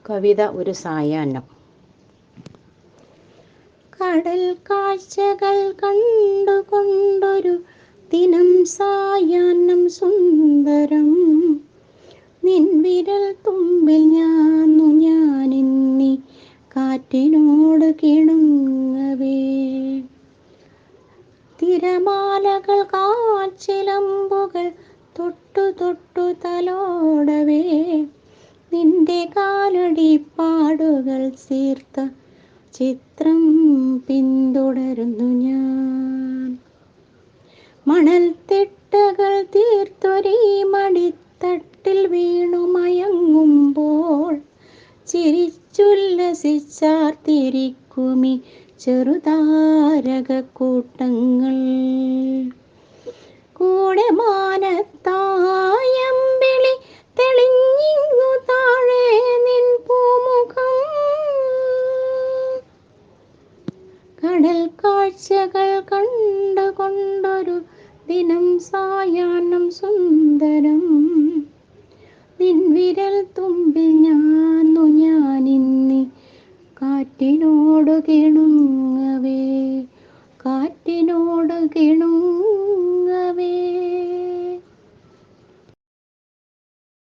കവിത ഒരു സായാഹ്നം. കടൽ കാഴ്ചകൾ കണ്ടുകൊണ്ടൊരു ദിനം സായാഹ്നം സുന്ദരം. നിൻ വിരൽ തുമ്പിൽ ഞാനിന്നി കാറ്റിനോട് കിണുങ്ങവേ. തിരമാലകൾ കാച്ചിലമ്പുകൾ തൊട്ടു തൊട്ടു തലോടവേ. നിന്റെ കാലടിപ്പാടുകൾ ചേർത്ത ചിത്രം പിന്തുടരുന്നു ഞാൻ. മണൽത്തിട്ടകൾ തീർത്തൊരീ മടിത്തട്ടിൽ വീണു മയങ്ങുമ്പോൾ ചിരിച്ചുല്ലസിച്ചാർത്തിരിക്കുമി ചെറുതാരകക്കൂട്ടങ്ങൾ. കൂടെ മാനത്തായമ്പിളി തെളിഞ്ഞിങ്ങു താഴെ നിൻ പൂമുഖം. കടൽ കാഴ്ചകൾ കണ്ടുകൊണ്ടൊരു ദിനം സായാഹ്നം സുന്ദരം.